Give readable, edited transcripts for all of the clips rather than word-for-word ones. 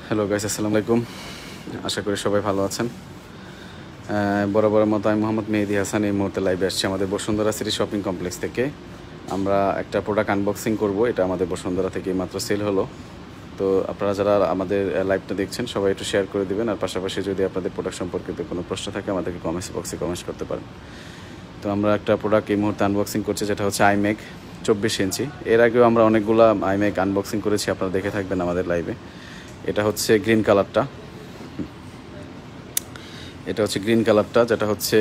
Hello guys, আসসালামু আলাইকুম। আশা করি সবাই ভালো আছেন। বরাবরের মতো আমি মোহাম্মদ মেহেদি হাসান এই মুহূর্তে লাইভে আসছি আমাদের বসুন্ধরা সিটি শপিং কমপ্লেক্স থেকে। আমরা একটা প্রোডাক্ট আনবক্সিং করব। এটা আমাদের বসুন্ধরা থেকে মাত্র সেল হলো। তো আপনারা যারা আমাদের লাইভটা দেখছেন সবাই একটু শেয়ার করে দিবেন, আর পাশাপাশি যদি আপনাদের প্রোডাক্ট সম্পর্কিত কোনো প্রশ্ন থাকে আমাদেরকে কমেন্টস বক্সে কমেন্টস করতে পারেন। তো আমরা একটা প্রোডাক্ট এই মুহূর্তে আনবক্সিং করছি, যেটা হচ্ছে iMac 24 ইঞ্চি। এর আগেও আমরা অনেকগুলো iMac আনবক্সিং করেছি, আপনারা দেখে থাকবেন আমাদের লাইভে। এটা হচ্ছে গ্রিন কালারটা, যেটা হচ্ছে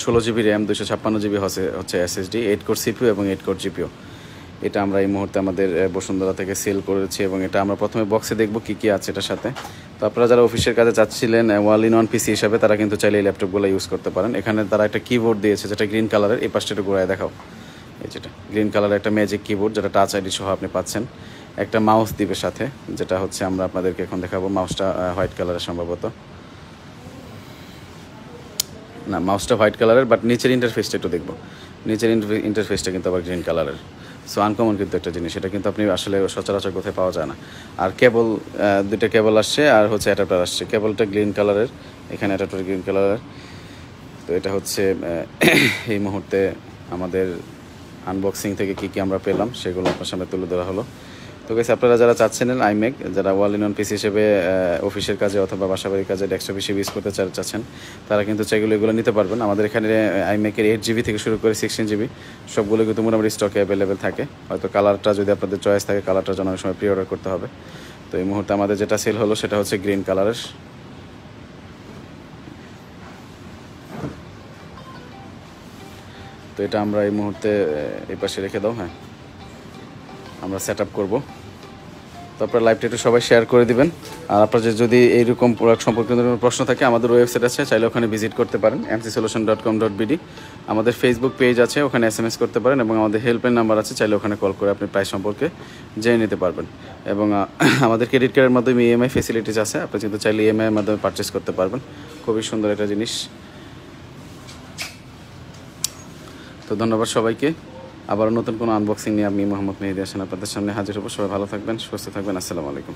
16GB র্যাম, 256GB হচ্ছে SSD, 8 কোর CPU এবং 8 কোর GPU। এটা আমরা এই মুহূর্তে আমাদের বসুন্ধরা থেকে সেল করেছি, এবং এটা আমরা প্রথমে বক্সে দেখব কী কী আছে এটার সাথে। তো আপনারা যারা অফিসের কাজে চাচ্ছিলেন ওয়াল ইন ওয়ান পিসি হিসাবে, তারা কিন্তু চাইলে এই ল্যাপটপগুলো ইউজ করতে পারেন। এখানে তারা একটা কিবোর্ড দিয়েছে যেটা গ্রিন কালারের। এই পাশটা একটু ঘুরায় দেখাও। এই যেটা গ্রিন কালারের একটা ম্যাজিক কিবোর্ড, যেটা টাচ আইডি সহ আপনি পাচ্ছেন। একটা মাউস দিবে সাথে, যেটা হচ্ছে আমরা আপনাদেরকে এখন দেখাবো। মাউসটা হোয়াইট কালারের সম্ভবত, না মাউসটা হোয়াইট কালারের, বাট নিচের ইন্টারফেসটা একটু দেখবো। নিচের ইন্টারফেসটা কিন্তু আবার গ্রিন কালারের। সো আনকমন কিন্তু একটা জিনিস, এটা কিন্তু আপনি আসলে সচরাচর কোথায় পাওয়া যায় না। আর কেবল, দুইটা কেবল আসছে, আর হচ্ছে অ্যাডাপ্টার আসছে। কেবলটা গ্রিন কালারের, এখানে অ্যাডাপ্টার গ্রিন কালারের। তো এটা হচ্ছে এই মুহূর্তে আমাদের আনবক্সিং থেকে কী কী আমরা পেলাম সেগুলো আপনার সামনে তুলে ধরা হলো। তো গাইস, আপনারা যারা চাচ্ছেন iMac, যারা ওয়াল ইন ওয়ান পিসি হিসেবে অফিসের কাজে অথবা বাসাবাড়ির কাজে ডেস্কটপ হিসেবে ইউজ করতে চাচ্ছেন, তারা কিন্তু এগুলো নিতে পারবেন। আমাদের এখানে iMac-এর 8GB থেকে শুরু করে 16GB সবগুলো কিন্তু মোটামুটি স্টকে অ্যাভেলেবেল থাকে। হয়তো কালারটা যদি আপনাদের চয়েস থাকে, কালারটা জন্য অনেক সময় প্রি অর্ডার করতে হবে। তো এই মুহূর্তে আমাদের যেটা সেল হলো সেটা হচ্ছে গ্রিন কালারের। তো এটা আমরা এই মুহূর্তে এই পাশে রেখে দাও। হ্যাঁ, আমরা সেট আপ করবো। তো আপনার লাইভটা একটু সবাই শেয়ার করে দিবেন। আর আপনাদের যদি এইরকম প্রোডাক্ট সম্পর্কিত কোনো প্রশ্ন থাকে, আমাদের ওয়েবসাইট আছে, চাইলে ওখানে ভিজিট করতে পারেন, mcsolution.com.bd। আমাদের ফেসবুক পেজ আছে, ওখানে SMS করতে পারেন, এবং আমাদের হেল্পলাইন নাম্বার আছে, চাইলে ওখানে কল করে আপনি প্রাইস সম্পর্কে জেনে নিতে পারবেন। এবং আমাদের ক্রেডিট কার্ডের মাধ্যমে EMI ফেসিলিটিস আছে, আপনি কিন্তু চাইলে EMI এর মাধ্যমে পারচেস করতে পারবেন। খুবই সুন্দর একটা জিনিস। তো ধন্যবাদ সবাইকে। আবার নতুন কোনো আনবক্সিং নিয়ে আমি মোহাম্মদ মেহেদি হাসান আপনাদের সামনে হাজির হব। সবাই ভালো থাকবেন, সুস্থ থাকবেন। আসসালামু আলাইকুম।